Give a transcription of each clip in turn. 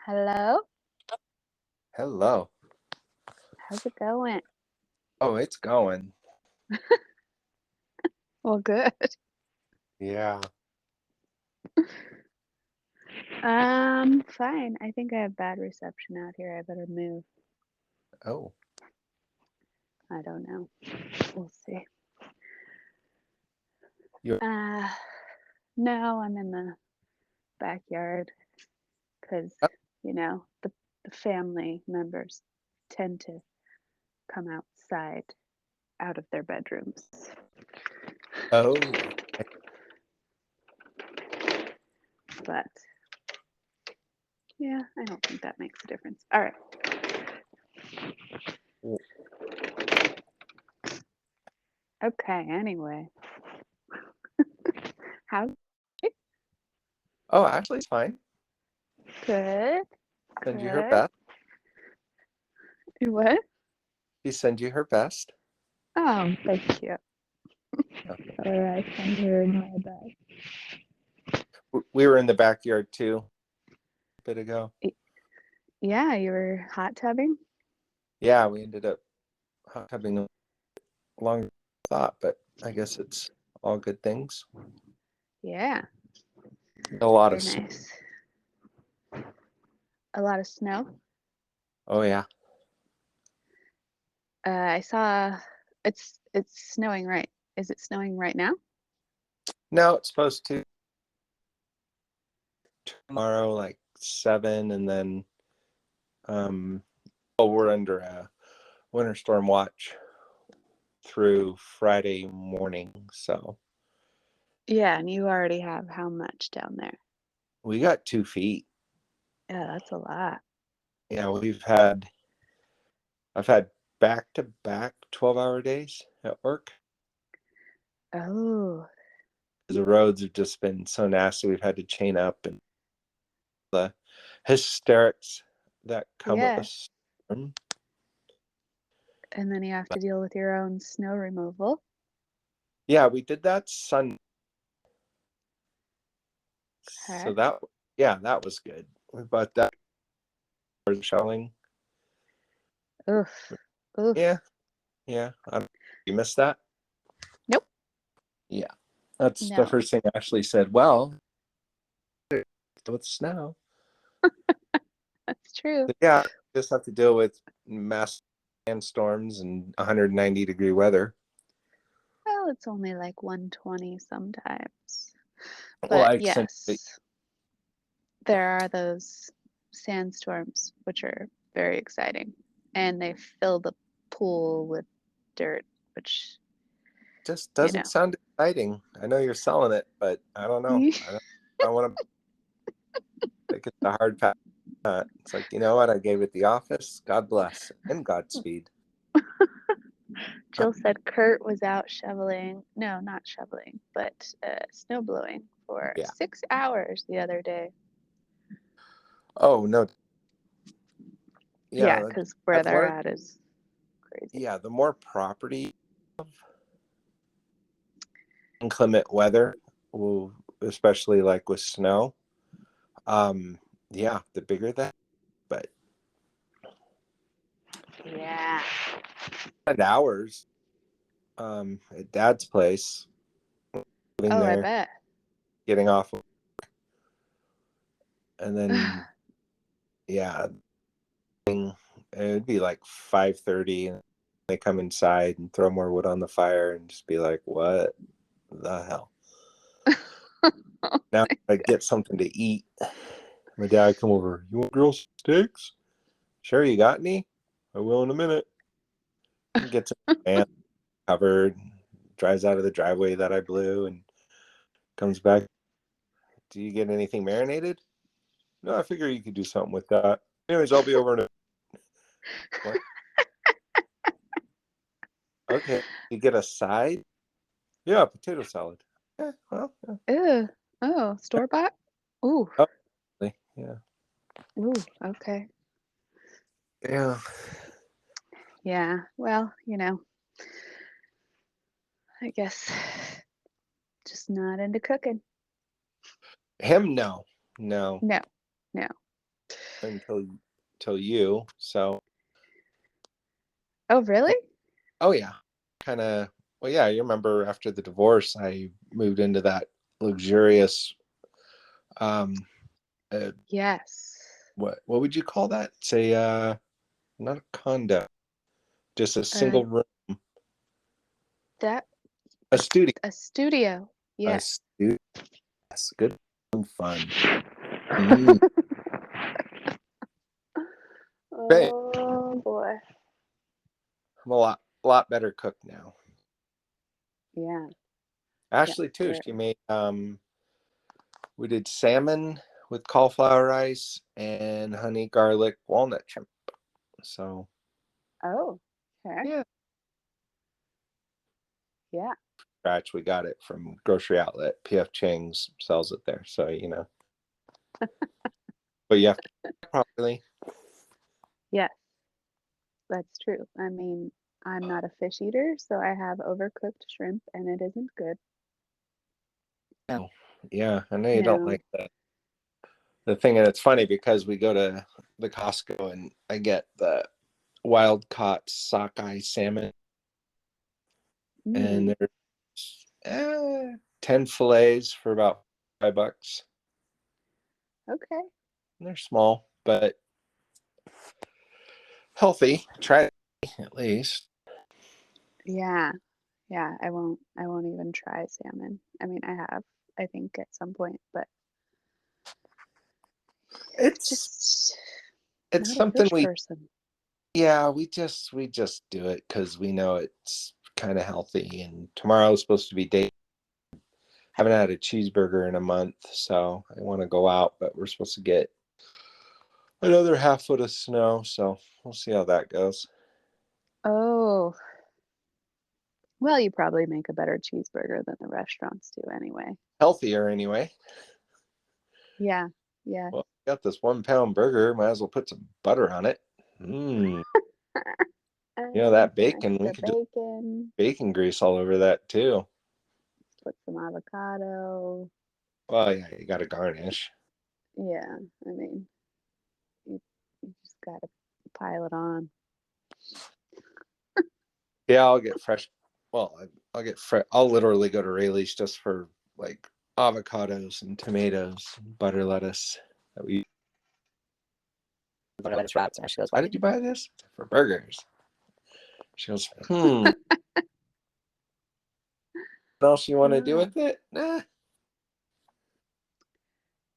Hello? Hello. How's it going? Oh, it's going. Well, good. Yeah. Fine. I think I have bad reception out here. I better move. Oh, I don't know. We'll see. you. Uh, no, I'm in the backyard because, the family members tend to come outside out of their bedrooms. Oh, But yeah, I don't think that makes a difference. All right. Okay, anyway. How's it? oh, actually, it's fine. Good. Send you her Good. best. What? She send you her best. Oh, thank you. Okay. Or I send her my best. We were in the backyard too a bit ago. Yeah, you were hot tubbing? Yeah, we ended up having a longer thought, but I guess it's all good things. Yeah, A lot very of. nice. A lot of snow. Oh yeah. I saw it's snowing right. Is it snowing right now? No, it's supposed to tomorrow like 7, and then we're under a winter storm watch through Friday morning, so. Yeah, and you already have how much down there? We got 2 feet. Yeah, that's a lot. Yeah, I've had back to back 12-hour days at work. Oh, The roads have just been so nasty. We've had to chain up, and the hysterics that come with yeah. a storm. And then you have to deal with your own snow removal. Yeah, we did that Sunday. Okay. So that was good. We bought that for shelling. Oof. Oof. Yeah, yeah. You missed that? Nope. Yeah. That's the No. first thing Ashley said. Well, with snow. That's true. Yeah, just have to deal with mass sandstorms and 190-degree weather. Well, it's only like 120 sometimes. Well, But I accentuate. yes, there are those sandstorms, which are very exciting. And they fill the pool with dirt, which, Just you doesn't sound exciting. I know you're selling it, but I don't know. know. I want to think it's a hard pass. It's like, you know what? I gave it the office. God bless and Godspeed. Jill said Kurt was out shoveling, no, not shoveling, but snow blowing for Yeah. 6 hours the other day. Oh no. Yeah, Yeah, because where I've they're learned. at is crazy. Yeah, the more property, inclement weather, especially like with snow. Yeah, the bigger that. But Yeah. and hours at Dad's place, living Oh, I there, bet. getting off, and then yeah, it'd be like 5:30, and they come inside and throw more wood on the fire and just be like, "What the hell?" Now I get something to eat. My dad come over. You want grill steaks? Sure. You got any? I will in a minute. He gets a van covered, drives out of the driveway that I blew, and comes back. Do you get anything marinated? No, I figure you could do something with that. Anyways, I'll be over in a. What? Okay. You get a side? Yeah, potato salad. Yeah, well, yeah. Ew. Oh, store bought? Ooh. Oh, yeah. Ooh, okay. Yeah. Yeah. Well, I guess just not into cooking. Him, no. No. No, no. until you. So, Oh, really? oh yeah, kind of. Well, yeah, you remember after the divorce, I moved into that luxurious, um, uh, Yes. what would you call that? It's a not a condo, just a Uh, single room, that a studio, a studio. a Yes. studio. Yes, good and fun. Mm. But Oh boy. I'm a lot better cook now. Yeah. Yeah. Ashley too. Good. She made we did salmon with cauliflower rice and honey garlic walnut shrimp. So Oh. Okay. yeah, Yeah. scratch. We got it from grocery outlet. PF Chang's sells it there. So but you have to cook properly. Yes, that's true. I mean, I'm not a fish eater, so I have overcooked shrimp and it isn't good. Oh, yeah, I know you don't No. like the thing, and it's funny because we go to the Costco and I get the wild caught sockeye salmon, Mm, and there's 10 fillets for about $5. okay. And they're small, but healthy. Try it at least. Yeah. Yeah, I won't even try salmon. I mean, I have, I think at some point, but It's just it's not a something fish we person. yeah we just do it because we know it's kind of healthy. And tomorrow is supposed to be day. Haven't had a cheeseburger in a month, so I want to go out, but we're supposed to get another half foot of snow, so we'll see how that goes. Oh, well, you probably make a better cheeseburger than the restaurants do anyway. Healthier anyway. Yeah. Yeah. Well, got this 1 pound burger. Might as well put some butter on it. Mmm. That Some bacon, we extra could just bacon, bacon grease all over that too. put some avocado. Well, yeah, you got to garnish. Yeah, I mean, you just gotta pile it on. Yeah, I'll get fresh. Well, I'll get fresh. I'll literally go to Rayleigh's just for like avocados and tomatoes, and butter lettuce. That we butter lettuce wraps, and she goes, "Why did you buy this?" For burgers. She goes, What else you want to do Ah, with it? Nah.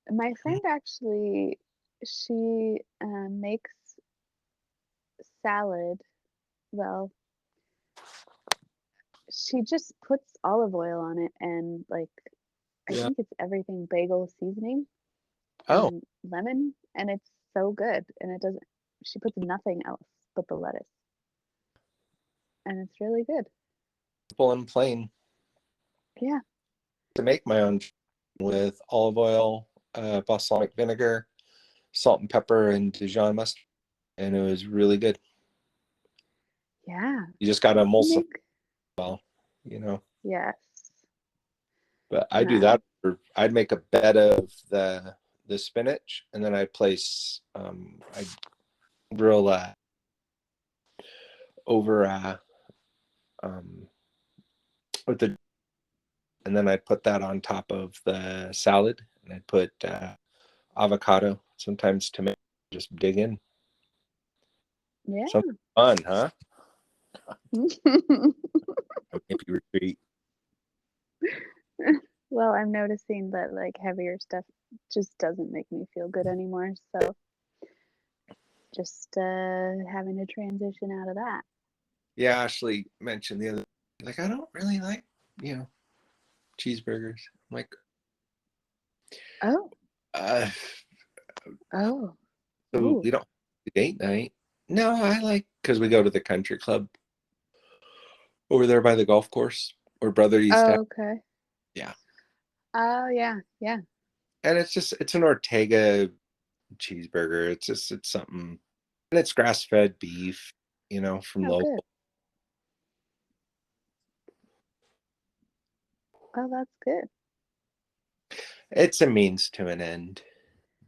my friend actually, she makes salad. Well, she just puts olive oil on it and like I Yeah. think it's everything bagel seasoning Oh, and lemon, and it's so good. And it doesn't. She puts nothing else but the lettuce, and it's really good. simple and plain. Yeah. To make my own with olive oil, balsamic vinegar, salt and pepper, and Dijon mustard, and it was really good. Yeah. You just got to You can emulsify make. well, you know. Yes. But I do No. that. I'd make a bed of the spinach, and then I place I grill over um, with the, and then I'd put that on top of the salad, and I'd put avocado, sometimes tomato, just dig in. Yeah. Something fun, huh? Maybe retreat. Well, I'm noticing that like heavier stuff just doesn't make me feel good anymore. So just having to transition out of that. Yeah, Ashley mentioned the other, like, I don't really like, cheeseburgers. I'm like, Oh, uh, oh, so ooh. we don't have a date night. No, I like, because we go to the country club over there by the golf course where brother used to have. Oh, okay. Yeah. Oh, yeah, yeah. And it's an Ortega cheeseburger. It's something, and it's grass fed beef, from Oh, good. local. Oh, that's good. It's a means to an end,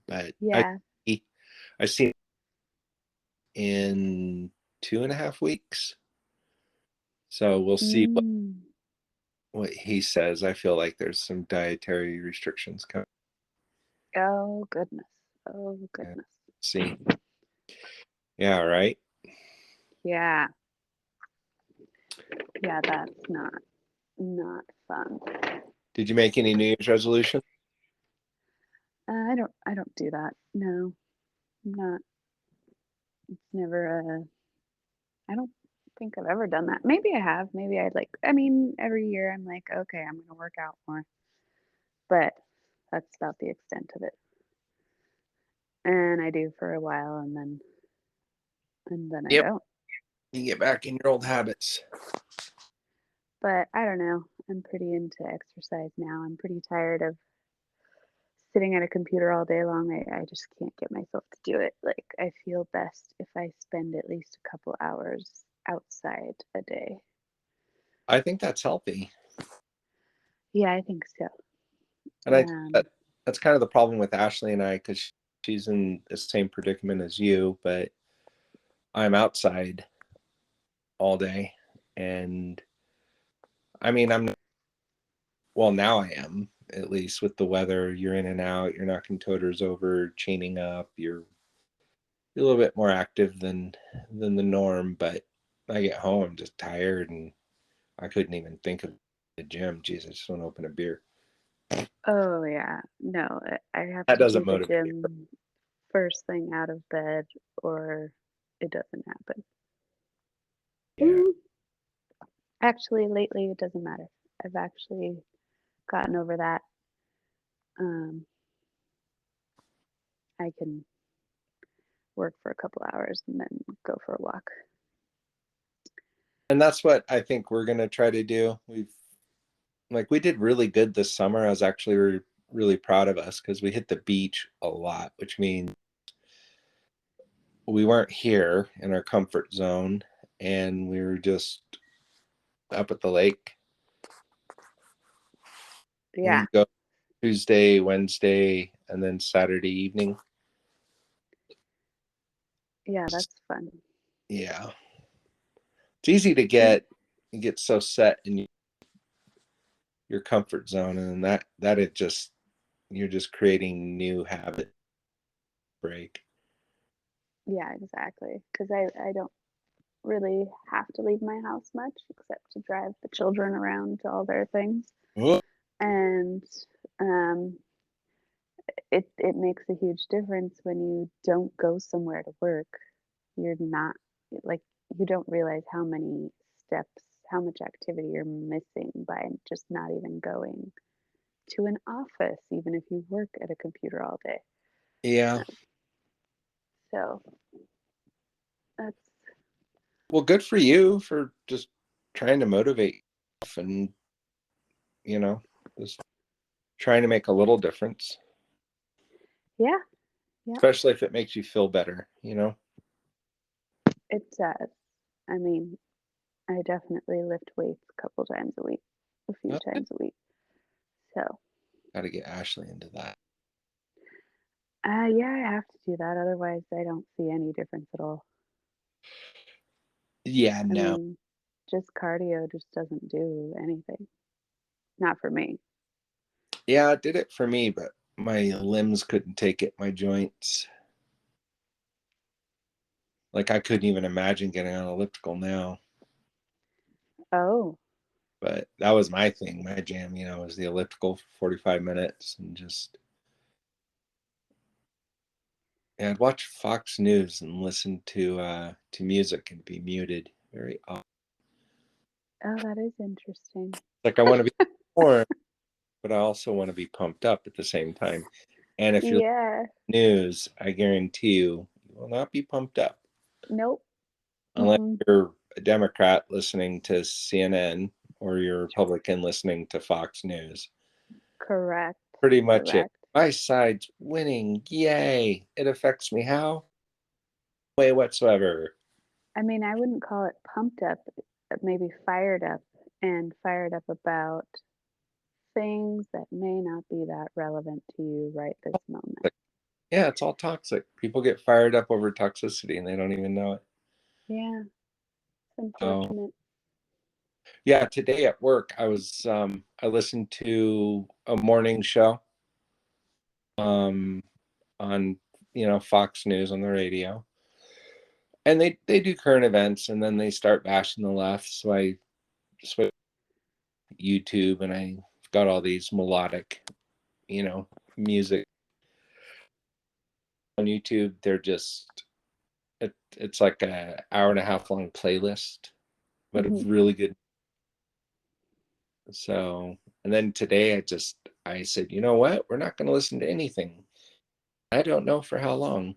but Yeah. I see in 2.5 weeks. So we'll see Mm. what he says. I feel like there's some dietary restrictions coming. Oh goodness. Oh Yeah, goodness. see. Yeah, right. Yeah. Yeah, that's not fun. Did you make any New Year's resolution? I don't do that. No, I'm not. It's never I don't think I've ever done that. Maybe I have. Maybe I'd like, I mean, every year I'm like, okay, I'm going to work out more. But that's about the extent of it. And I do for a while and then I Yep. don't. You get back in your old habits. But I don't know. I'm pretty into exercise now. I'm pretty tired of sitting at a computer all day long. I just can't get myself to do it. Like I feel best if I spend at least a couple hours outside a day. I think that's healthy. Yeah, I think so. And I think Um, that that's kind of the problem with Ashley and I because she's in the same predicament as you, but I'm outside all day. And I mean, I'm well, now I am, at least with the weather. You're in and out, you're knocking toters over, chaining up, you're a little bit more active than the norm, but I get home, I'm just tired and I couldn't even think of the gym. Jesus, I just want to open a beer. oh yeah, no, I have That to do doesn't the motivate. gym first thing out of bed or it doesn't happen. Yeah. Mm, actually, lately it doesn't matter. I've actually gotten over that. Um, I can work for a couple hours and then go for a walk. And that's what I think we're gonna try to do. We did really good this summer. I was actually really proud of us because we hit the beach a lot, which means we weren't here in our comfort zone and we were just up at the lake. Yeah, We go Tuesday, Wednesday, and then Saturday evening. yeah, that's fun. Yeah. It's easy to Mm, get so set in your comfort zone and that it just you're just creating new habit break. yeah, exactly. Because I don't really have to leave my house much except to drive the children around to all their things. Oh, And um, it makes a huge difference when you don't go somewhere to work. You're not like you don't realize how many steps, how much activity you're missing by just not even going to an office, even if you work at a computer all day. yeah. So that's Well, good for you for just trying to motivate yourself and you know, just trying to make a little difference, yeah, yeah, especially if it makes you feel better. it does. I mean, I definitely lift weights a couple times a week, a few Oh, times a week. So, got to get Ashley into that. yeah, I have to do that. Otherwise, I don't see any difference at all. Yeah, I no. mean, just cardio just doesn't do anything. Not for me. Yeah, it did it for me, but my limbs couldn't take it, my joints. Like I couldn't even imagine getting on elliptical now. Oh, But that was my thing, my jam, was the elliptical for 45 minutes and just yeah, I'd watch Fox News and listen to music and be muted. Very odd. oh, that is interesting. Like I want to be informed, but I also want to be pumped up at the same time. And if you're Yeah. news, I guarantee you will not be pumped up Nope. unless Mm-mm. you're a Democrat listening to CNN or you're a Republican listening to Fox News. Correct. Pretty much it. Correct. My side's winning. Yay. It affects me how? Way whatsoever. I mean, I wouldn't call it pumped up, maybe fired up and fired up about things that may not be that relevant to you right this moment. Yeah, it's all toxic. People get fired up over toxicity and they don't even know it. Yeah, it's So unfortunate. yeah, today at work I listened to a morning show um on Fox News on the radio. And they do current events and then they start bashing the left. So I switched to YouTube and I got all these melodic, music on YouTube. They're just it's like a hour and a half long playlist, but Hmm. of really good. So, and then today I said, you know what? We're not going to listen to anything. I don't know for how long.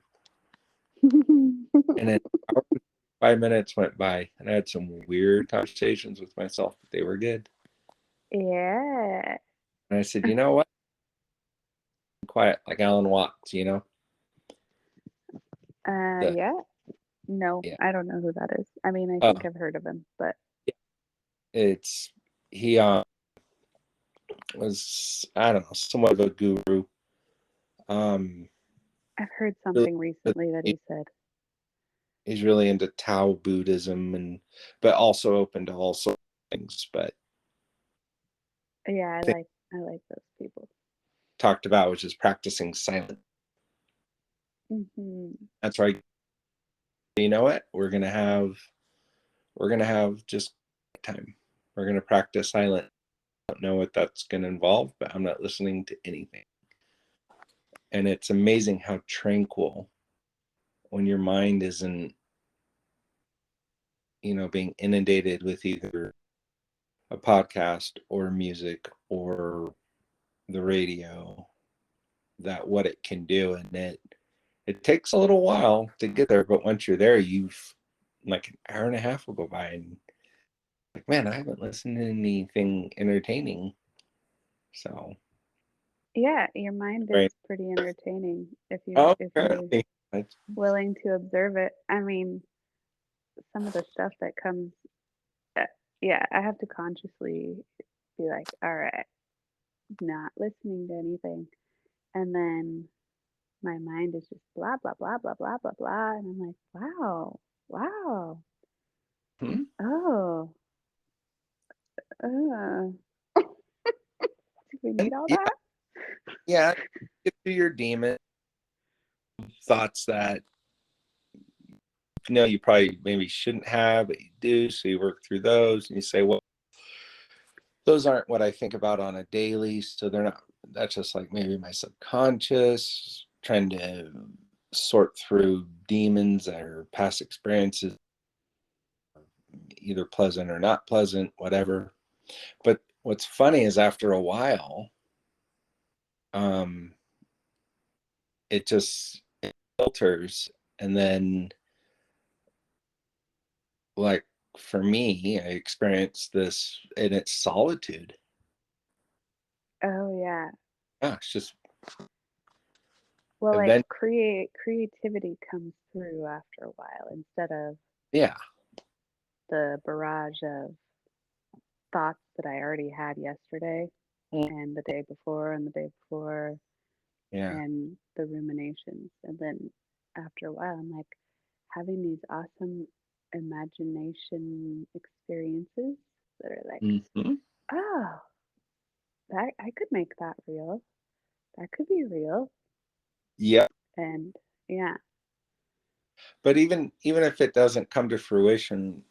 And then 5 minutes went by, and I had some weird conversations with myself, but they were good. Yeah. And I said, you know what? Quiet, like Alan Watts. The Yeah. No, Yeah. I don't know who that is. I mean, I think Oh, I've heard of him, but it's he was, I don't know, somewhat of a guru. Um, I've heard really, something recently that he said. he's really into Tao Buddhism but also open to all sorts of things. But Yeah, I think I like those people. talked about was just practicing silence. Hmm. That's right. You know what? We're gonna have just time. We're gonna practice silence. I don't know what that's gonna involve, but I'm not listening to anything. And it's amazing how tranquil when your mind isn't, being inundated with either a podcast or music or the radio, that what it can do. And it takes a little while to get there, but once you're there, you've like an hour and a half will go by and like, man, I haven't listened to anything entertaining. So Yeah, your mind is right. pretty entertaining Oh, if you're apparently. That's, willing to observe it. I mean, some of the stuff that comes, uh, yeah, I have to consciously be like, all right, not listening to anything, and then my mind is just blah blah blah blah blah blah blah, and I'm like, wow, wow, hmm? oh, uh, do we need And all yeah, that? yeah, get to your demon thoughts that you probably maybe shouldn't have, but you do. So you work through those and you say, well, those aren't what I think about on a daily. So they're not, that's just like maybe my subconscious trying to sort through demons or past experiences, either pleasant or not pleasant, whatever. But what's funny is after a while, um, it just filters. And then, like, for me, I experienced this in its solitude. Oh yeah. Yeah, it's just Well, like event. creativity comes through after a while instead of Yeah. the barrage of thoughts that I already had yesterday and the day before and the day before Yeah. and the ruminations. And then after a while, I'm like having these awesome imagination experiences that are like, Mm-hmm. oh, that I could make that real. That could be real. Yeah. And yeah, But even if it doesn't come to fruition,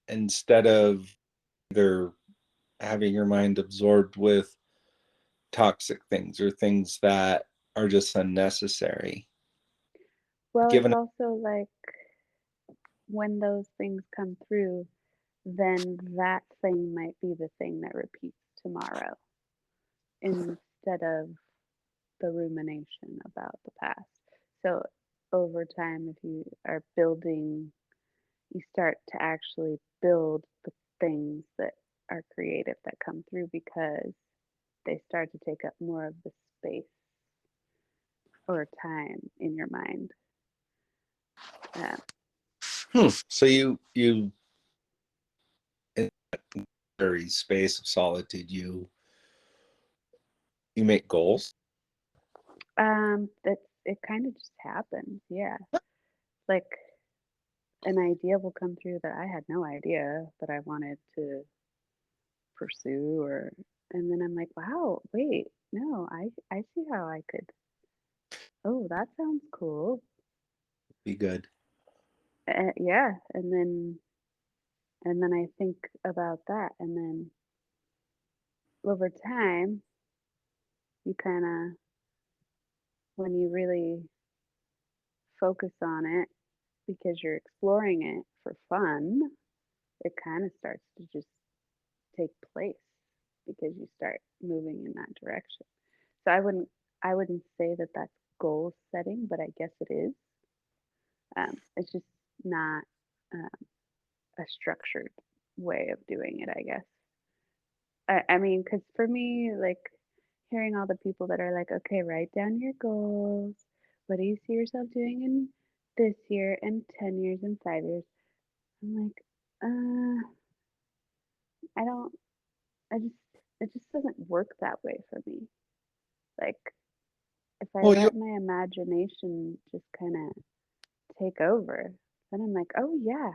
instead of either having your mind absorbed with toxic things or things that are just unnecessary, well, it's given also like when those things come through, then that thing might be the thing that repeats tomorrow instead of the rumination about the past. So over time, if you are building, you start to actually build the things that are creative that come through because they start to take up more of the space or time in your mind. Uh, so you in that very space of solitude, you make goals. it kind of just happens. Yeah. Like an idea will come through that I had no idea that I wanted to pursue or and then I'm like, "Wow, wait, no, I see how I could. Oh, that sounds cool." Be good. Yeah, and then I think about that and then over time, you kind of when you really focus on it because you're exploring it for fun, it kind of starts to just take place because you start moving in that direction. So I wouldn't say that that's goal setting, but I guess it is. It's just not a structured way of doing it, I guess. I mean, because for me, like hearing all the people that are like, okay, write down your goals. What do you see yourself doing in this year and 10 years and 5 years? I'm like, I don't, I just, it just doesn't work that way for me. Like, if I Well, you let my imagination just kind of take over, then I'm like, oh yeah,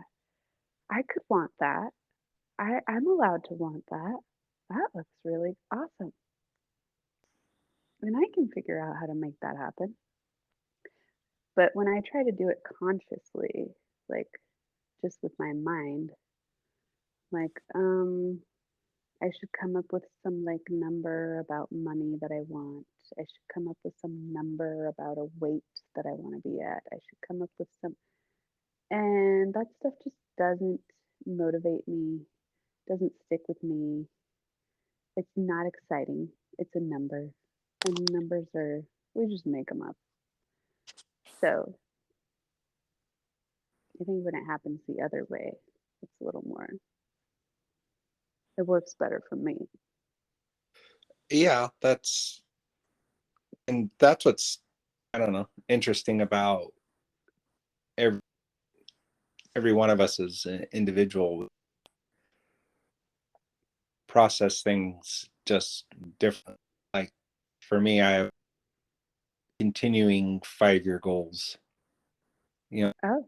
I could want that. I'm allowed to want that. That looks really awesome. And I can figure out how to make that happen. But when I try to do it consciously, like just with my mind, like, I should come up with some like number about money that I want. I should come up with some number about a weight that I want to be at. I should come up with some, and that stuff just doesn't motivate me, doesn't stick with me. It's not exciting. It's a number, and numbers are, we just make them up. So I think when it happens the other way, it's a little more, it works better for me. yeah, that's what's, I don't know, interesting about every every one of us as an individual process things just different. Like for me, I have continuing 5-year goals. You know, Oh,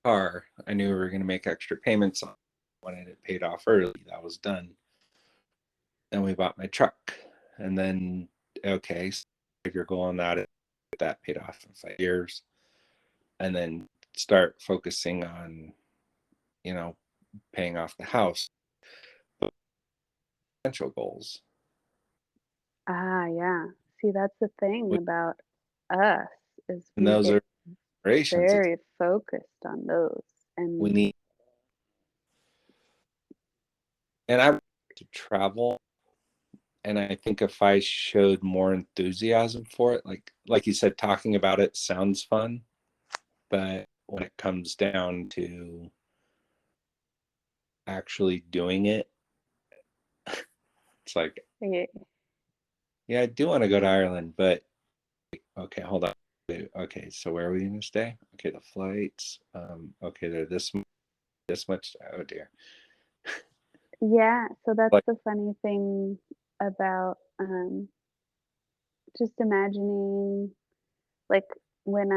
car, I knew we were going to make extra payments on. Wanted it paid off early. That was done. Then we bought my truck, and then okay, so 5-year goal on that, get that paid off in 5 years, and then start focusing on you know paying off the house. Potential goals, ah, yeah. See, that's the thing about us is and we those get are aspirations. It's very focused on those. we And need, and I want to travel. And I think if I showed more enthusiasm for it, like you said, talking about it sounds fun, but when it comes down to actually doing it, it's like, eh, yeah, I do want to go to Ireland, but okay, hold on. Okay, so where are we going to stay? Okay, the flights. Okay, they're this much. Oh dear. yeah, so that's Like, the funny thing about just imagining like when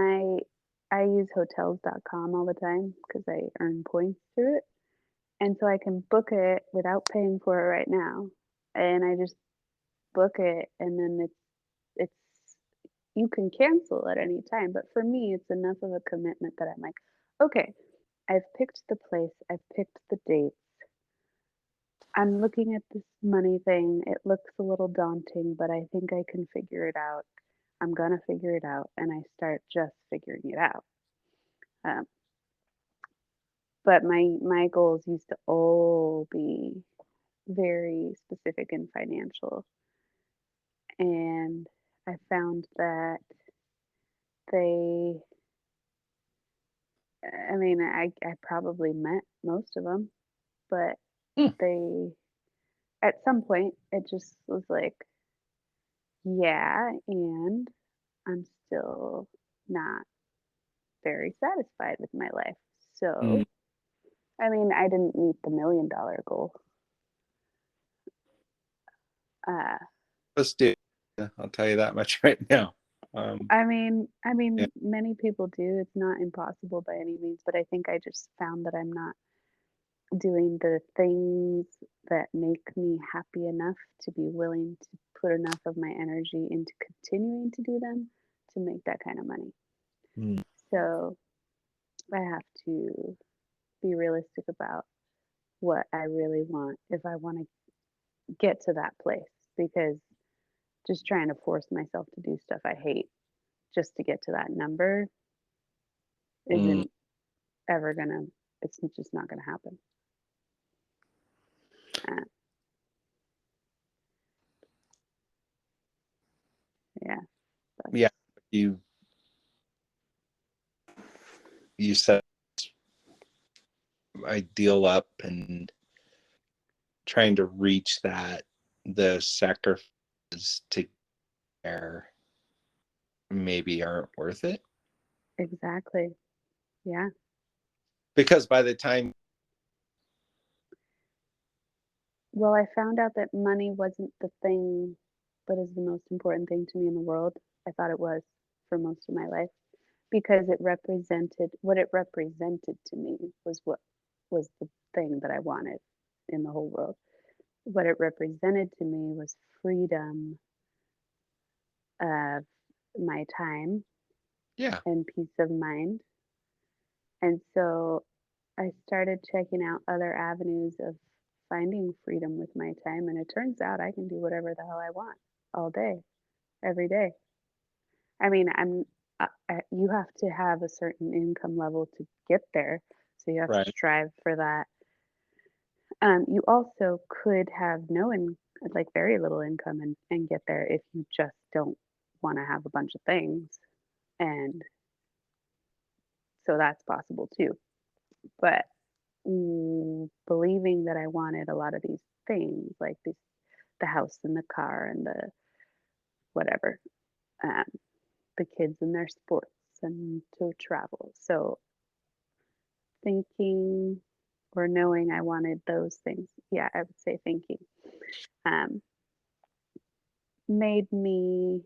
I use hotels.com all the time because I earn points through it. And so I can book it without paying for it right now. And I just book it and then it's you can cancel at any time, but for me it's enough of a commitment that I'm like, okay, I've picked the place, I've picked the date. I'm looking at this money thing. It looks a little daunting, but I think I can figure it out. I'm gonna figure it out, and I start just figuring it out. Um, but my goals used to all be very specific and financial, and I found that they, I mean, I probably met most of them, but hmm, they, at some point, it just was like, yeah, and I'm still not very satisfied with my life. mm, So, I mean, I didn't meet the $1 million goal. Uh, let's do it. I'll tell you that much right now. Um, I yeah. mean, many people do. It's not impossible by any means, but I think I just found that I'm not doing the things that make me happy enough to be willing to put enough of my energy into continuing to do them to make that kind of money. Mm, So I have to be realistic about what I really want if I want to get to that place because just trying to force myself to do stuff I hate just to get to that number mm, isn't ever gonna, it's just not gonna happen. Uh, yeah, that's yeah. You you set ideal up and trying to reach that, the sacrifices to care maybe aren't worth it, exactly. Yeah. because by the time, Well, I found out that money wasn't the thing that is the most important thing to me in the world. I thought it was for most of my life because it represented what it represented to me was what was the thing that I wanted in the whole world. What it represented to me was freedom of my time yeah, and peace of mind. And so I started checking out other avenues of finding freedom with my time. And it turns out I can do whatever the hell I want all day, every day. I mean, you have to have a certain income level to get there. So you have to right, strive for that. You also could have no like very little income and get there if you just don't want to have a bunch of things. And so that's possible too. But believing that I wanted a lot of these things, like the house and the car and the whatever, um, the kids and their sports and to travel. So thinking or knowing I wanted those things, yeah, I would say thinking, um, made me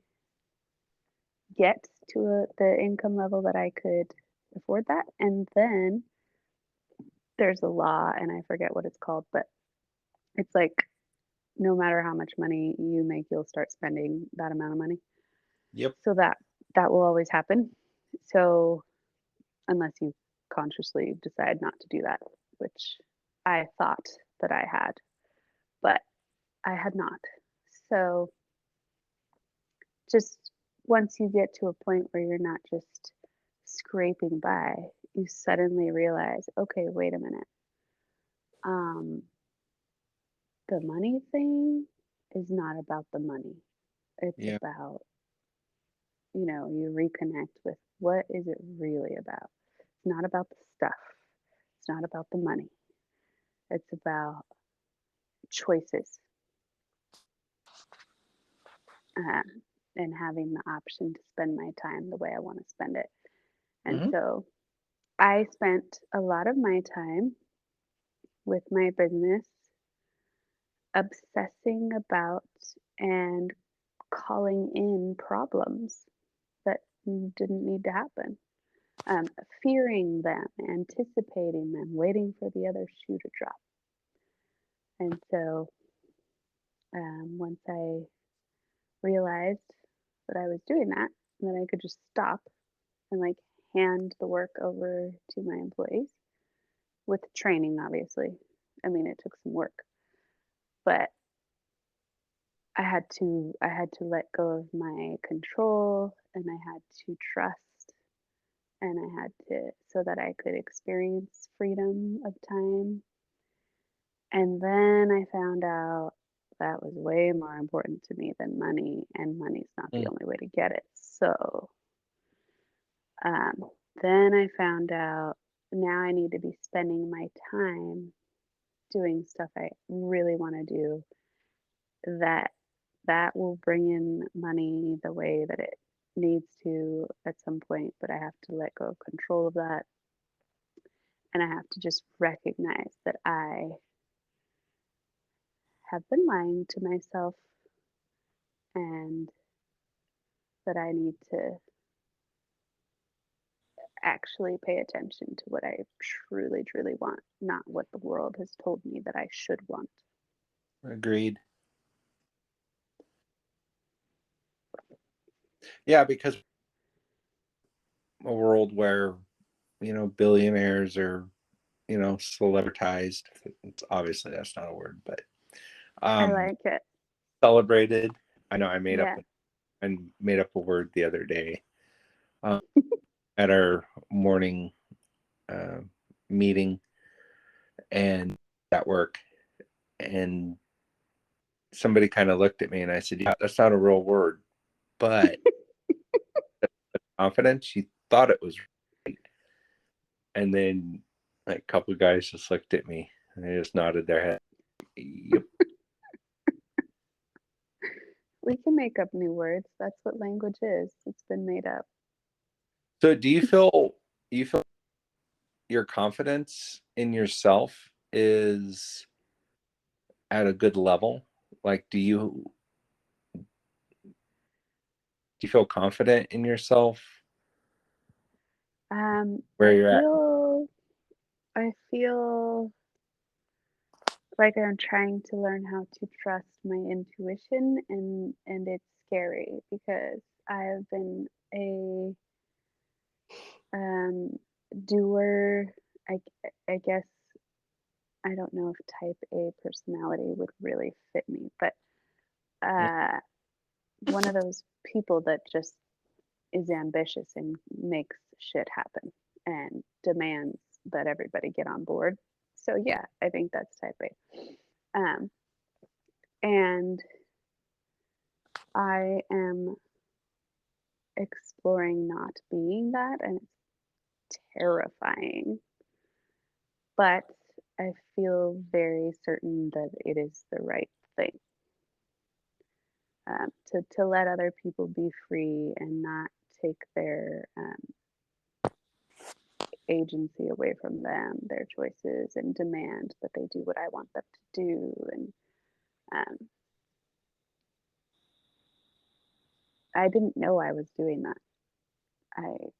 get to the income level that I could afford that. And then there's a law, and I forget what it's called, but it's like no matter how much money you make, you'll start spending that amount of money. yep, So that will always happen. So unless you consciously decide not to do that, which I thought that I had, but I had not. So just once you get to a point where you're not just scraping by, you suddenly realize, okay, wait a minute. Um, the money thing is not about the money. It's yeah, about, you reconnect with what is it really about? It's not about the stuff. It's not about the money. It's about choices, um, and having the option to spend my time the way I want to spend it. And hmm, so I spent a lot of my time with my business obsessing about and calling in problems that didn't need to happen, fearing them, anticipating them, waiting for the other shoe to drop. And so once I realized that I was doing that, that I could just stop and like hand the work over to my employees with training, obviously. I mean, it took some work, but I had to let go of my control and I had to trust and I had to so that I could experience freedom of time. And then I found out that was way more important to me than money, and money's not the mm, only way to get it. So um, then I found out now I need to be spending my time doing stuff I really want to do that will bring in money the way that it needs to at some point, but I have to let go of control of that and I have to just recognize that I have been lying to myself and that I need to actually pay attention to what I truly, truly want, not what the world has told me that I should want. Agreed. Yeah, because a world where, billionaires are, celebritized. It's obviously that's not a word, but I um like it. celebrated. I know Yeah, I made up a word the other day um, at our morning uh, meeting and at work, and somebody kind of looked at me and I said, "Yeah, that's not a real word," but confidence. She thought it was, and then like a couple of guys just looked at me and they just nodded their head. Yep. we can make up new words. That's what language is. It's been made up. So do you feel your confidence in yourself is at a good level? Like, do you feel confident in yourself where I you're at? I feel like I'm trying to learn how to trust my intuition, and it's scary because I have been a um doer. I I guess I don't know if type A personality would really fit me, but uh one of those people that just is ambitious and makes shit happen and demands that everybody get on board. So yeah, I think that's type A. And I am exploring not being that, and it's terrifying. But I feel very certain that it is the right thing, to let other people be free and not take their agency away from them, their choices, and demand that they do what I want them to do. And um, I didn't know I was doing that. I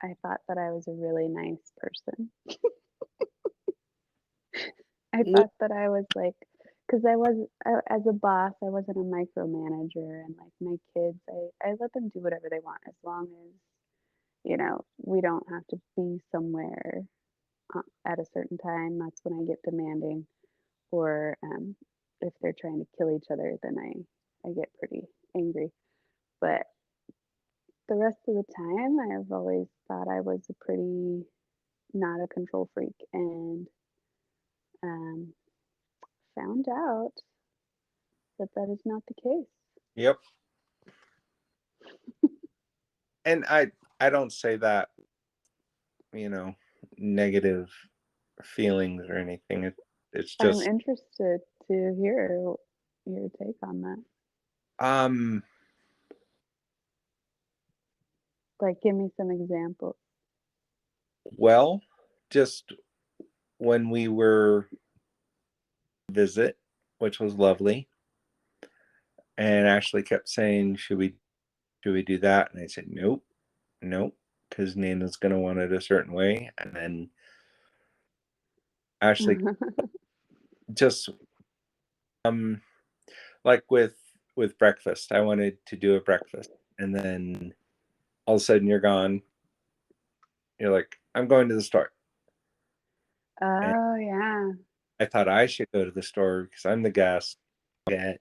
I thought that I was a really nice person. I thought that I was like, because as a boss, I wasn't a micromanager, and like my kids, I let them do whatever they want as long as, we don't have to be somewhere at a certain time. That's when I get demanding. Or if they're trying to kill each other, then I get pretty angry. But the rest of the time, I've always thought I was a pretty not a control freak, and um, found out that that is not the case. Yep. And I don't say that, you know, negative feelings or anything. It's I'm just interested to hear your take on that. um Like, give me some examples. well, just when we were visit, which was lovely, and Ashley kept saying, should we do that? And I said, nope, nope, because Nana's gonna want it a certain way. And then Ashley just like with breakfast, I wanted to do a breakfast, and then all of a sudden you're gone. You're like, I'm going to the store. And Oh, yeah. I thought I should go to the store because I'm the guest. Get,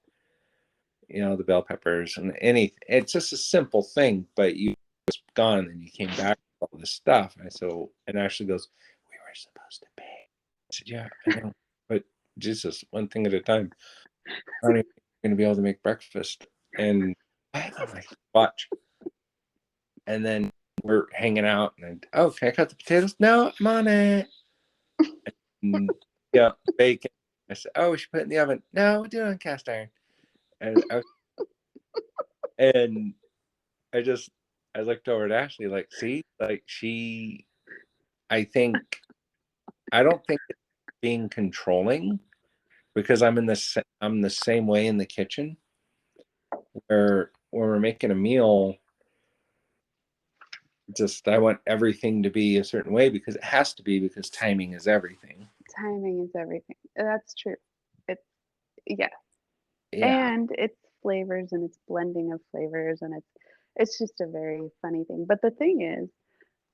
the bell peppers and it's just a simple thing, but you was gone and you came back with all this stuff. And and Ashley goes, we were supposed to pay. I said, yeah, I know. But Jesus, one thing at a time. I don't even think I'm gonna be able to make breakfast. And I have on my watch. And then we're hanging out and oh, can I cut the potatoes? No, I'm on it. And, yeah, bacon. I said, oh, we should put it in the oven. No, we do it on cast iron. And and I just I looked over at Ashley like, see, like I think I don't think it's being controlling because I'm the same way in the kitchen where when we're making a meal, just I want everything to be a certain way because it has to be, because timing is everything. Timing is everything. That's true. It's yeah. Yeah. And it's flavors and it's blending of flavors and it's just a very funny thing. But the thing is,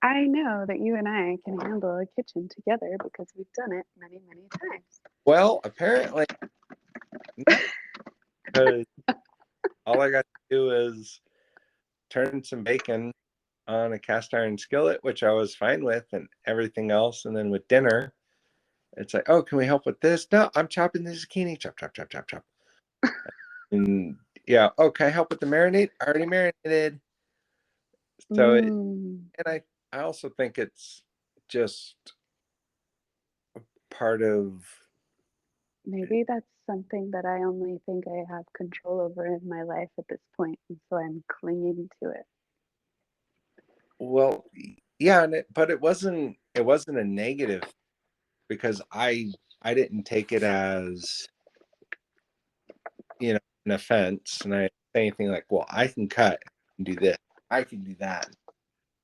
I know that you and I can handle a kitchen together because we've done it many, many times. Well, apparently not, because all I got to do is turn some bacon on a cast iron skillet, which I was fine with, and everything else. And then with dinner, it's like, oh, can we help with this? No, I'm chopping the zucchini. Chop, chop, chop, chop, chop. And yeah, oh, can I help with the marinade? I already marinated. So, Mm, and I also think it's just part of, maybe that's something that I only think I have control over in my life at this point, and so I'm clinging to it. well, yeah, but it wasn't a negative, because I didn't take it as, an offense, and I didn't say anything like, well, I can cut and do this, I can do that.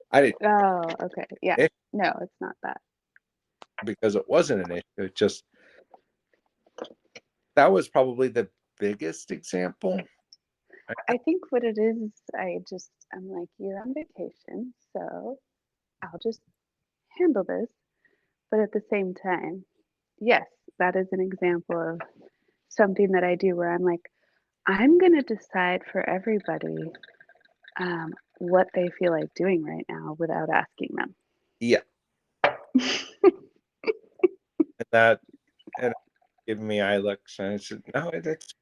I didn't, Oh, okay. Yeah. No, it's not that. because it wasn't an issue. It just, that was probably the biggest example. I think what it is, I'm like, you're on vacation, so I'll just handle this. But at the same time, yes, that is an example of something that I do where I'm like, I'm going to decide for everybody what they feel like doing right now without asking them. Yeah, and that, and giving me eye looks, and I said, no, that's,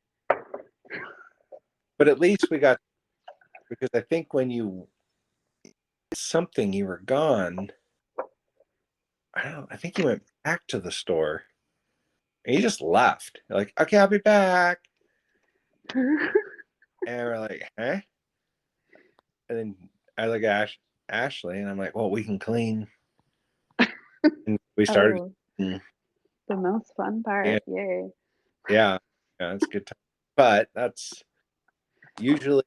but at least we got, because I think when you something, you were gone. I think you went back to the store and you just left. You're like, okay, I'll be back. And we're like, huh? And then I look at Ashley, and I'm like, well, we can clean. And we started. Oh, Mm, the most fun yeah, part. Yay. yeah, yeah, it's a good time. But that's usually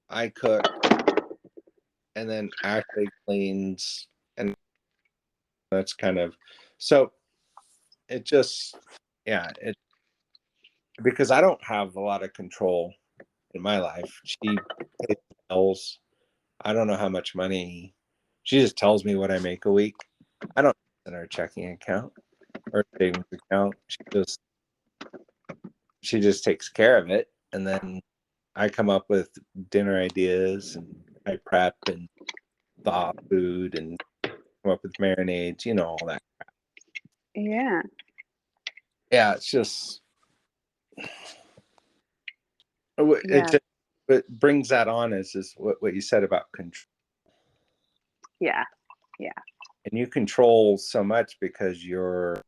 I cook, and then Ashley cleans, and that's kind of, so it just, yeah, it, because I don't have a lot of control in my life. She pays bills. I don't know how much money. She just tells me what I make a week. I don't in our checking account or savings account. She just takes care of it, and then I come up with dinner ideas, and I prep and thaw food and come up with marinades, all that. Yeah. Yeah, it's just it Yeah. just it brings that on, is what you said about control. Yeah. Yeah. And you control so much because you're,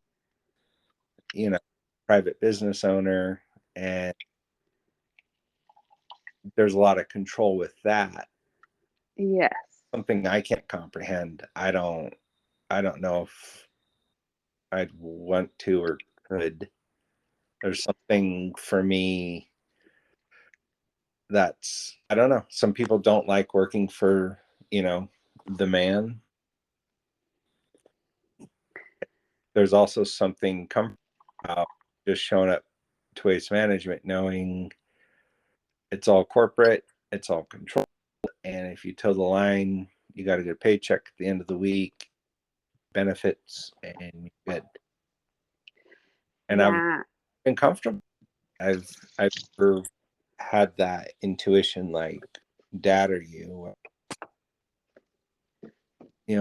private business owner, and there's a lot of control with that. Yes. Something I can't comprehend. I don't know if I'd want to or could. There's something for me that's, I don't know. Some people don't like working for, the man. There's also something comfortable about just showing up to Waste Management, knowing it's all corporate, it's all controlled, and if you toe the line, you got to get a paycheck at the end of the week, benefits, and you're good. And I've Yeah. been comfortable. I've never had that intuition like, Dad or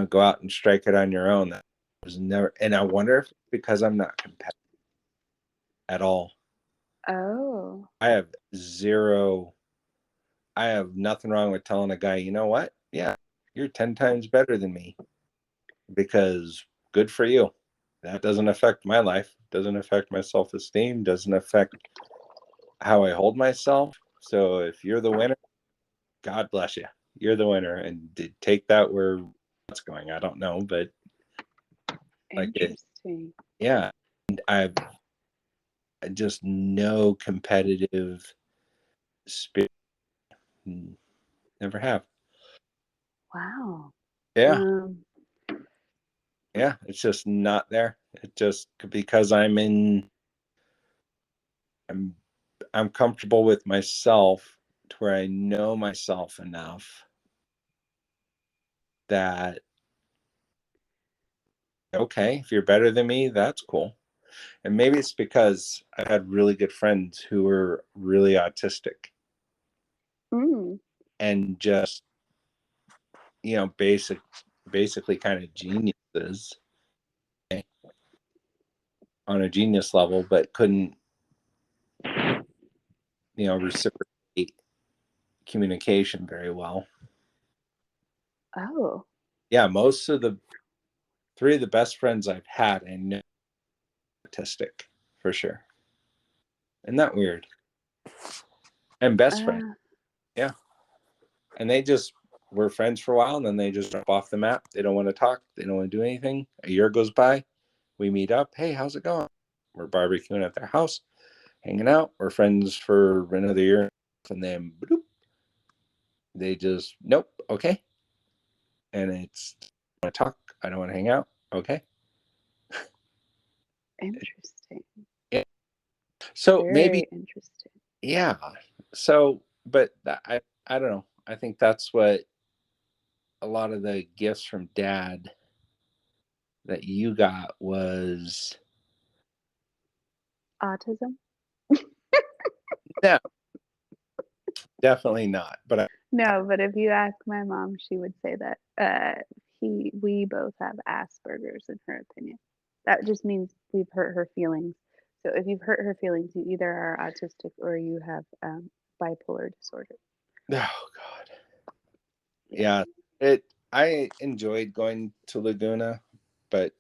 go out and strike it on your own. That was never, and I wonder if it's because I'm not competitive at all. Oh. I have zero. I have nothing wrong with telling a guy, you know what? Yeah, you're 10 times better than me, because good for you. That doesn't affect my life, doesn't affect my self-esteem, doesn't affect how I hold myself. So if you're the winner, God bless you. You're the winner, and take that where it's going. I don't know, but like it, Interesting. yeah. And I've just no competitive spirit. Never have. Wow. Yeah. Um, Yeah. It's just not there. It just because I'm I'm comfortable with myself to where I know myself enough that okay, if you're better than me, that's cool. And maybe it's because I had really good friends who were really autistic mm, and just, basically kind of geniuses on a genius level, but couldn't, reciprocate communication very well. oh, Yeah, most of the three of the best friends I've had, I know autistic for sure. Isn't that weird? And best friend. uh, Yeah. And they just were friends for a while and then they just drop off the map. They don't want to talk. They don't want to do anything. A year goes by. We meet up. Hey, how's it going? We're barbecuing at their house, hanging out. We're friends for another year. And then bloop, they just, nope, okay. And it's, I want to talk. I don't want to hang out. Okay. interesting. Yeah. So maybe, Very interesting. yeah. So, but I don't know. I think that's what a lot of the gifts from dad that you got was Autism? no, definitely not. But No, but if you ask my mom, she would say that we both have Asperger's in her opinion. That just means we've hurt her feelings. So if you've hurt her feelings, you either are autistic or you have bipolar disorder. oh god, Yeah. yeah. It. I enjoyed going to Laguna, but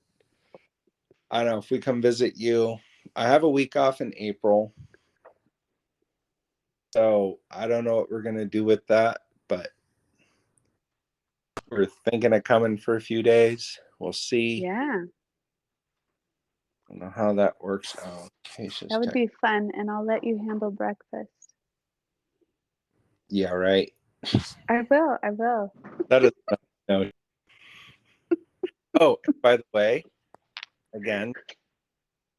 I don't know if we come visit you. I have a week off in April, so I don't know what we're gonna do with that. But we're thinking of coming for a few days. We'll see. Yeah, I don't know how that works out. that Cases would tech. be fun, and I'll let you handle breakfast. Yeah, right. I will. I will. That is no. Oh, and by the way, again,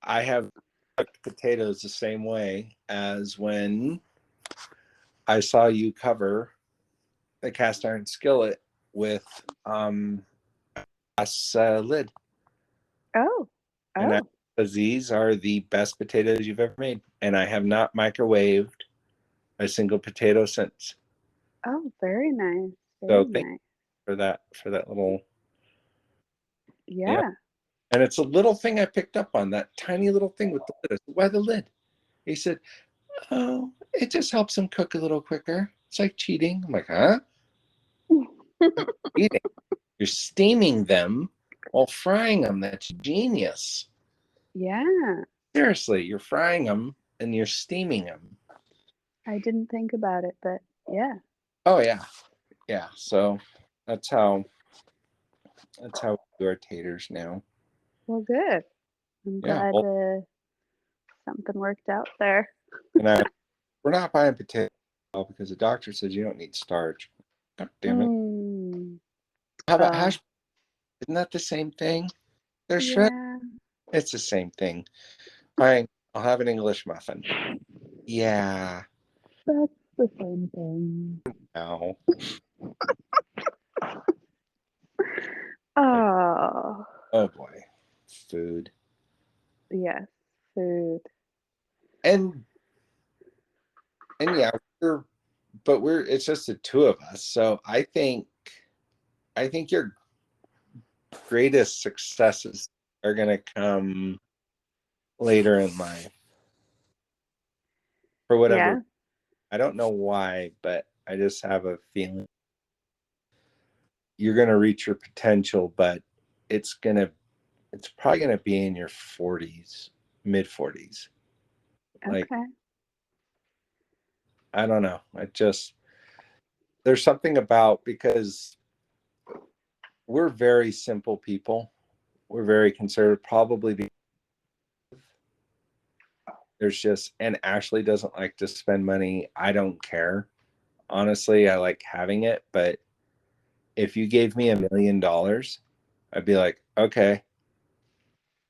I have cooked potatoes the same way as when I saw you cover the cast iron skillet with glass lid, Oh, and oh, these are the best potatoes you've ever made, and I have not microwaved a single potato since. oh, very nice. So Very thank nice. you for that little yeah. Yeah. And it's a little thing I picked up on, that tiny little thing with the lid. I said, why the lid? He said, oh, it just helps them cook a little quicker. It's like cheating. I'm like, huh? Not cheating. You're steaming them while frying them. That's genius. Yeah. Seriously, you're frying them and you're steaming them. I didn't think about it, but yeah. Oh yeah, yeah. So that's how we do our taters now. Well, good. I'm Yeah. glad Well, something worked out there. and we're not buying potatoes because the doctor says you don't need starch. God damn it. Mm. How about Oh, hash? Isn't that the same thing? They're shredded. yeah. It's the same thing. Fine. I'll have an English muffin. Yeah. That's the same thing. No. Oh, Oh boy. Food. yes. Food. And yeah, we're it's just the two of us. So I think your greatest successes are gonna come later in life. For whatever Yeah. I don't know why, but I just have a feeling you're gonna reach your potential, but it's gonna it's probably gonna be in your 40s, mid 40s. Like, Okay. I don't know. I just there's something about because we're very simple people. We're very conservative, probably there's just and Ashley doesn't like to spend money. I don't care. honestly, I like having it, but if you gave me $1 million, I'd be like, okay,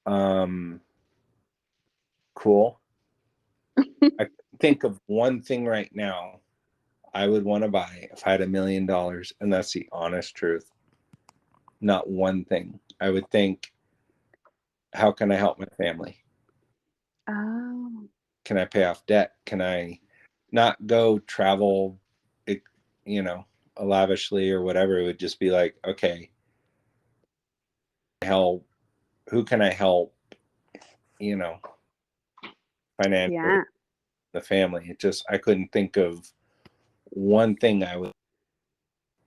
um, cool. I think of one thing right now I would want to buy if I had $1 million, and that's the honest truth. Not one thing. I would think, how can I help my family? Oh, Can I pay off debt? Can I not go travel, you know, lavishly or whatever? It would just be like, okay, help. Who can I help? You know, financially, yeah. the family. It just I couldn't think of one thing I would.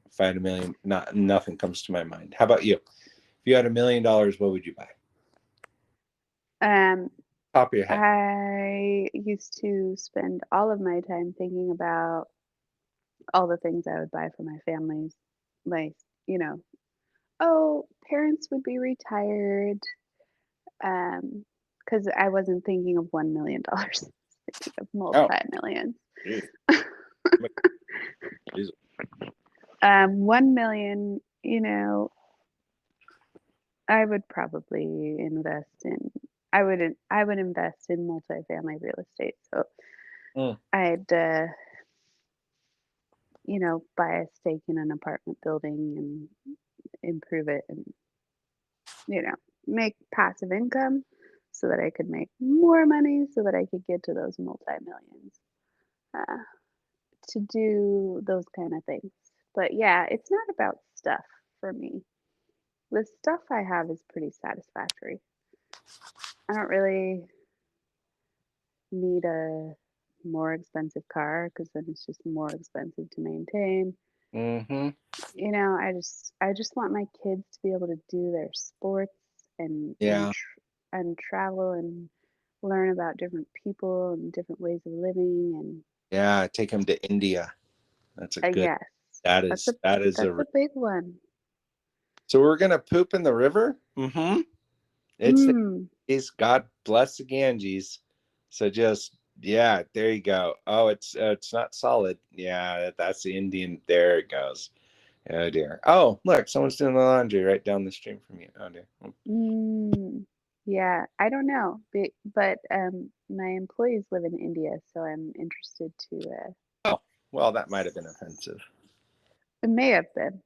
If I had a million, not nothing comes to my mind. How about you? If you had $1 million, what would you buy? Um, Top of your head. I used to spend all of my time thinking about all the things I would buy for my families. Like, you know, oh, parents would be retired. Because I wasn't thinking of $1 million, thinking of Oh, multi-millions. geez. 1 million, I would probably invest in I would invest in multifamily real estate. So Mm, I'd buy a stake in an apartment building and improve it and, you know, make passive income so that I could make more money so that I could get to those multi-millions uh, to do those kind of things. But yeah, it's not about stuff for me. The stuff I have is pretty satisfactory. I don't really need a more expensive car because then it's just more expensive to maintain. mm-hmm. I just want my kids to be able to do their sports and Yeah, and travel and learn about different people and different ways of living and yeah. Take him to India. That's a good. yes, That that's is a that is that's a. a big one. So we're gonna poop in the river. Mm-hmm. It's the Mm, Ganges. God bless the Ganges. So just yeah, there you go. Oh, it's not solid. Yeah, that's the Indian. There it goes. Oh dear. Oh look, someone's doing the laundry right down the stream from you. Oh dear. mm, yeah, I don't know, but my employees live in India, so I'm interested to. Oh well, that might have been offensive. It may have been.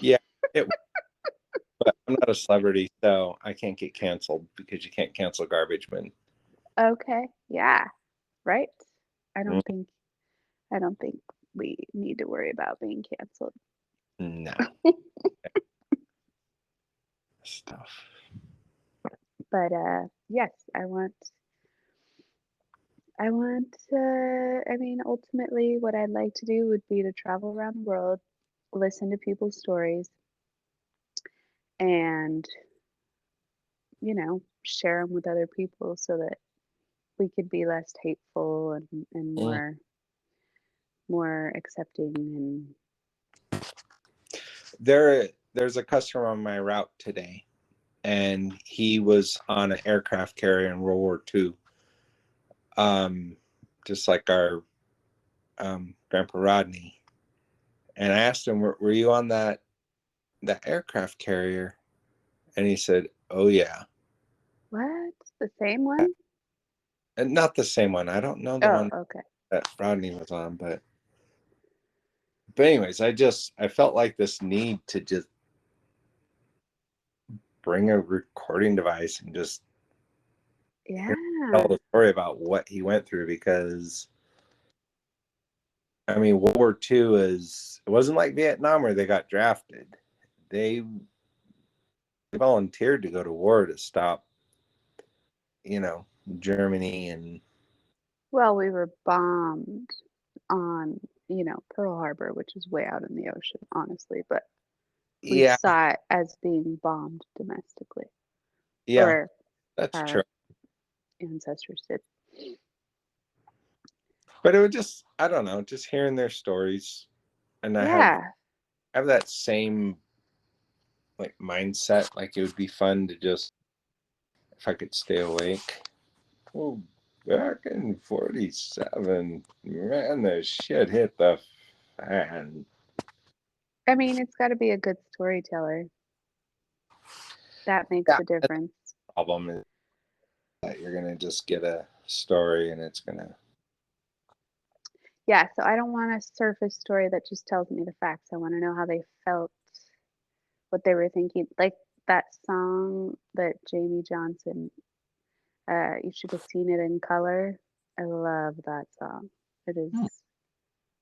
Yeah, it. But I'm not a celebrity, so I can't get canceled because you can't cancel garbage men. Okay, yeah, right. I Mm, don't think I don't think we need to worry about being canceled. no stuff. But yes, I mean, ultimately, what I'd like to do would be to travel around the world, listen to people's stories, and, share them with other people so that we could be less hateful and Mm. more accepting and There's a customer on my route today, and he was on an aircraft carrier in World War II, just like our Grandpa Rodney. And I asked him, were you on that aircraft carrier?" And he said, "Oh yeah." what? The same one? And not the same one. I don't know the Oh, one okay. that Rodney was on, but anyways, I felt like this need to just bring a recording device and just tell Yeah. the story about what he went through, because I mean, World War II is it wasn't like Vietnam where they got drafted. They volunteered to go to war to stop, you know, Germany and Well, we were bombed on, Pearl Harbor, which is way out in the ocean, honestly, but we yeah, saw it as being bombed domestically, yeah, or that's true. our ancestors did. But it would just I don't know, just hearing their stories, and Yeah. I have that same like mindset. Like it would be fun to just if I could stay awake. Well, back in '47, man, the shit hit the And I mean, it's got to be a good storyteller. That makes yeah, a that's difference. the problem is that you're gonna just get a story and it's gonna. Yeah, so I don't want a surface story that just tells me the facts. I want to know how they felt, what they were thinking. Like that song that Jamie Johnson, you should have seen it in color. I love that song. It is, Hmm.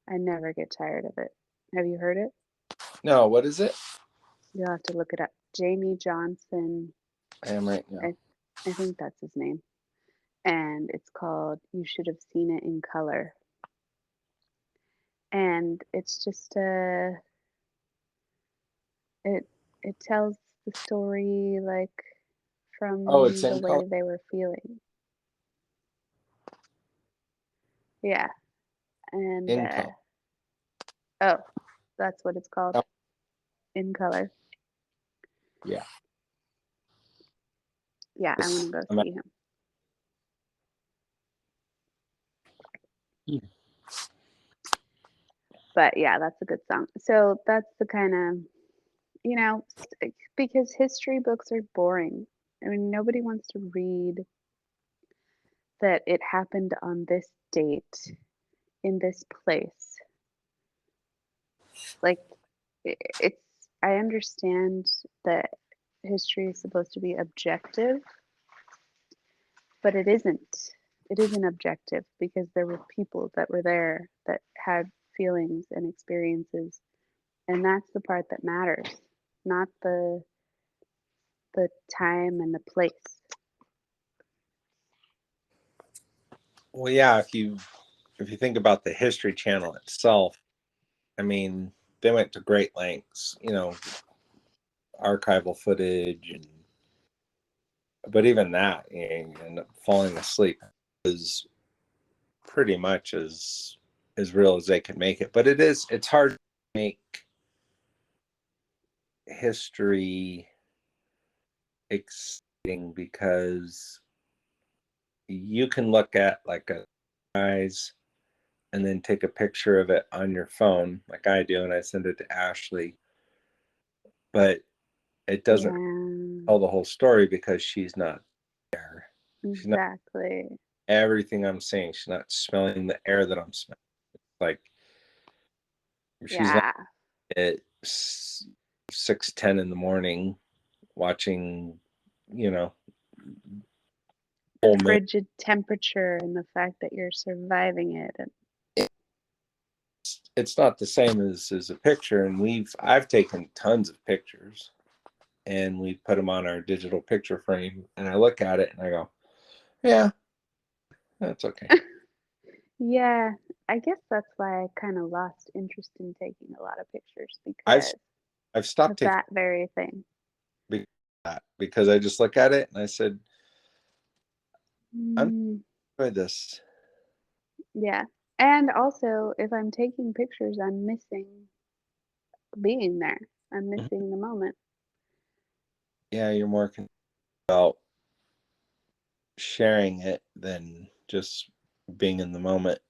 I never get tired of it. Have you heard it? No, what is it? You'll have to look it up. Jamie Johnson, I am right now. I, I think that's his name. And it's called You Should Have Seen It in Color. And it's just it it tells the story like Oh, it's from the in color. way they were feeling. Yeah. And In color. oh, that's what it's called, Oh, in color. yeah. Yeah, I want to go I'm at- see him. But yeah, that's a good song. So that's the kind of, you know, because history books are boring. I mean, nobody wants to read that it happened on this date in this place. Like it's I understand that history is supposed to be objective, but it isn't. It isn't objective because there were people that were there that had feelings and experiences, and that's the part that matters, not the time and the place. Well, yeah. If you think about the History Channel itself, I mean, they went to great lengths. Archival footage, and but even that, you end up falling asleep is pretty much as real as they can make it. But it's hard to make history exciting because you can look at like a guys and then take a picture of it on your phone like I do and I send it to Ashley, but it doesn't Yeah, tell the whole story because she's not there. She's not exactly. everything I'm saying. She's not smelling the air that I'm smelling. Like she's not Yeah, at 6:10 in the morning watching, you know, the full moon. frigid temperature and the fact that you're surviving it. And It's not the same as a picture, and I've taken tons of pictures, and we put them on our digital picture frame, and I look at it and I go, yeah, that's okay. yeah, I guess that's why I kind of lost interest in taking a lot of pictures I've because I've of stopped taking that very thing. that because I just look at it and I said, I'm Mm, enjoy this. yeah. And also, if I'm taking pictures, I'm missing being there. I'm Mhm. missing the moment. Yeah, you're more concerned about sharing it than just being in the moment.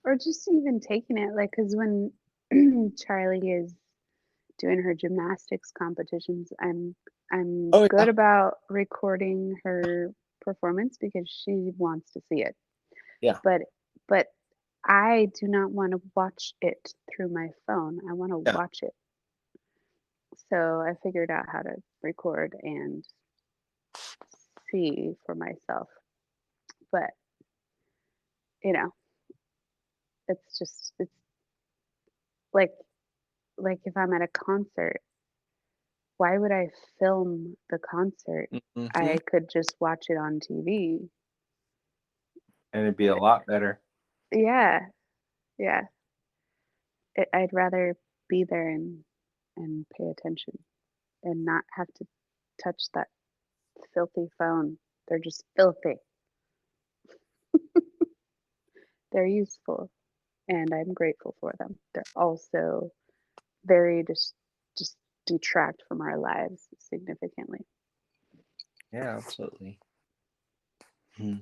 Or just even taking it, like, because when Charlie is doing her gymnastics competitions, I'm Oh good yeah, about recording her performance because she wants to see it. yeah, But but I do not want to watch it through my phone. I want to yeah, watch it. So I figured out how to record and see for myself. But, you know, it's like if I'm at a concert, why would I film the concert? hmm I could just watch it on TV. and it'd be a lot better. Yeah, yeah. I'd rather be there and pay attention and not have to touch that filthy phone. They're just filthy. They're useful and I'm grateful for them. They're also very just detract from our lives significantly. Yeah, absolutely. Hmm.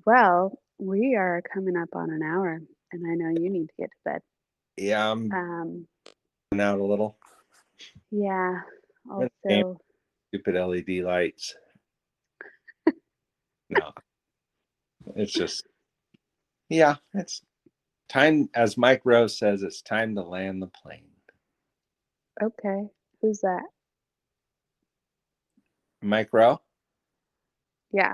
Well, we are coming up on an hour, and I know you need to get to bed. Yeah, I'm Um, going out a little. yeah. I'm in the game Also, stupid LED lights. No, it's just yeah, it's time. As Mike Rose says, it's time to land the plane. okay. Who's that? Mike Rowe, Yeah,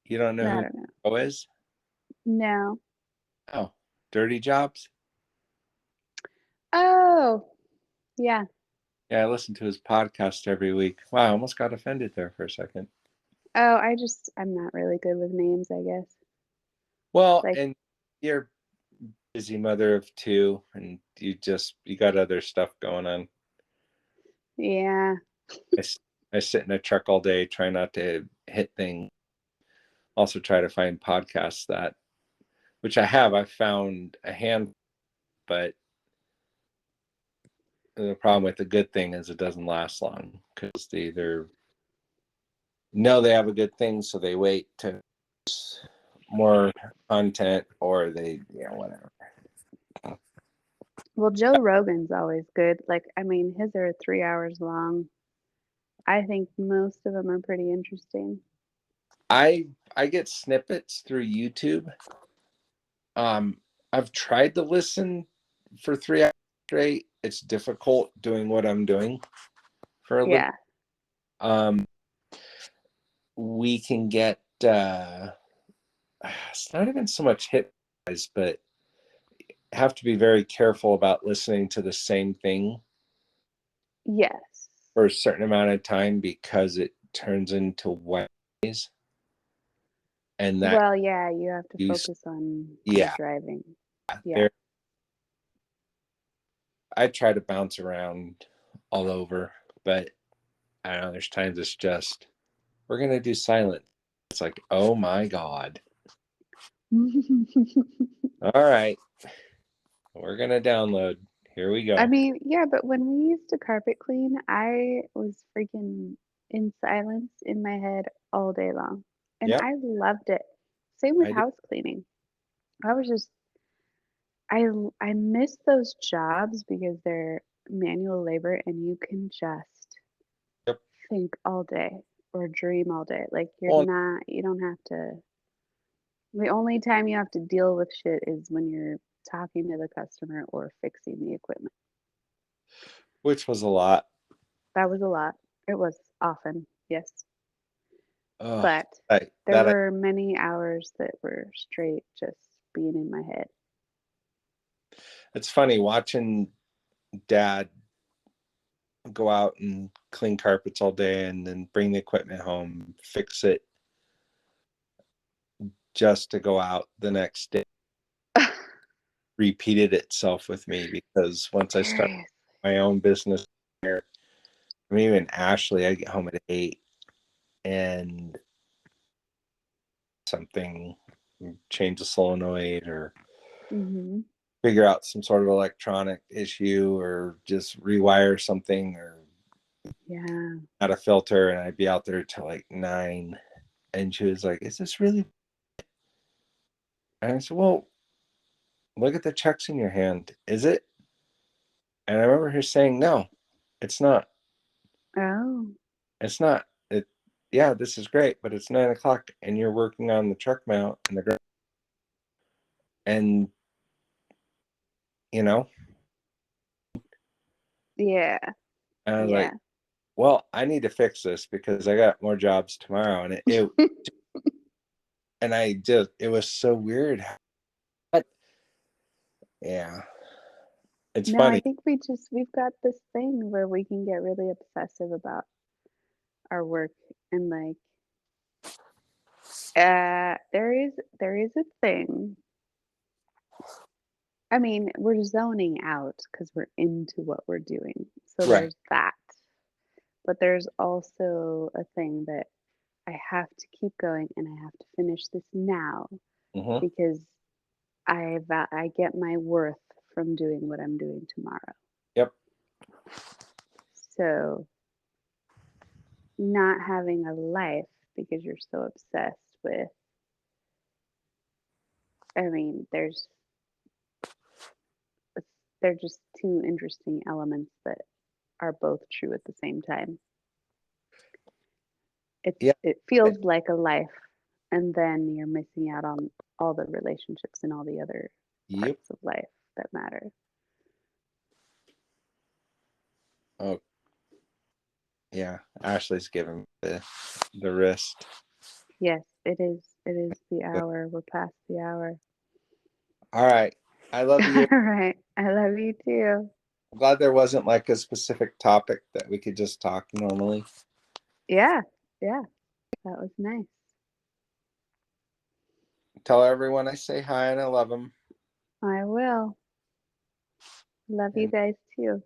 you don't know I who don't know. Rowe is? No. Oh, Dirty Jobs. Oh, yeah. Yeah, I listen to his podcast every week. Wow, I almost got offended there for a second. Oh, I'm not really good with names, I guess. Well, Like, and you're a busy mother of two, and you got other stuff going on. yeah. I, I sit in a truck all day, try not to hit things. Also, try to find podcasts that, which I have. I found a hand, but the problem with the good thing is it doesn't last long because they either know they have a good thing, so they wait to more content, or they, whatever. Well, Joe Rogan's always good. Like, I mean, his are 3 hours long. I think most of them are pretty interesting. I get snippets through YouTube. Um, I've tried to listen for 3 hours straight. It's difficult doing what I'm doing for a living. Yeah. Um, we can get it's not even so much hit guys, but have to be very careful about listening to the same thing Yes. for a certain amount of time because it turns into white noise, and that Well, yeah, you have to use focus on your yeah driving. Yeah. there. I try to bounce around all over, but I don't know. There's times it's just we're gonna do silent. It's like, oh my god! All right, we're gonna download. Here we I go. mean, yeah, but when we used to carpet clean, I was freaking in silence in my head all day long. And Yep, I loved it. Same with I do. house cleaning. I was just I miss those jobs because they're manual labor and you can just Yep. think all day or dream all day. Like Well, you don't have to, the only time you have to deal with shit is when you're talking to the customer or fixing the equipment. which was a lot. That was a lot. It was often, yes. Oh, But there that were many hours that were straight just being in my head. it's funny watching Dad go out and clean carpets all day and then bring the equipment home, fix it just to go out the next day. Repeated itself with me because once I started Seriously. my own business here, I mean, even Ashley, I get home at 8 and something, change the solenoid or Hmm. figure out some sort of electronic issue or just rewire something or Yeah. add a filter. And I'd be out there till like 9. And she was like, is this really? And I said, well, look at the checks in your hand. Is it? And I remember her saying, no, it's not. Oh, It's not. It, yeah, this is great, but it's 9 o'clock and you're working on the truck mount and the, and you know, yeah. and I was Yeah. like, well, I need to fix this because I got more jobs tomorrow. And and I just, it was so weird. But yeah, it's No, I funny. think we've got this thing where we can get really obsessive about our work and like there is a thing. I mean, we're zoning out because we're into what we're doing. So Right. there's that. But there's also a thing that I have to keep going and I have to finish this now Mm-hmm. because I get my worth from doing what I'm doing tomorrow. Yep. So not having a life because you're so obsessed with, I mean, they're just two interesting elements that are both true at the same time. Yeah. It feels like a life, and then you're missing out on all the relationships and all the other Yep. parts of life that matter. Oh, yeah. Ashley's giving the wrist. Yes, it is. It is the hour. We're past the hour. All right. I love you. All right. I love you too. I'm glad there wasn't like a specific topic that we could just talk normally. Yeah. Yeah. That was nice. Tell everyone I say hi and I love them. I will. Love you And guys too.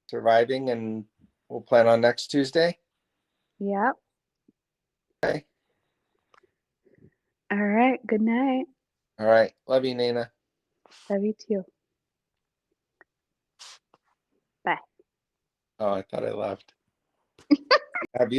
surviving, and we'll plan on next Tuesday. Yep. Okay. All right. Good night. All right. Love you, Naena. Love you too. Bye. Oh, I thought I left. Have you?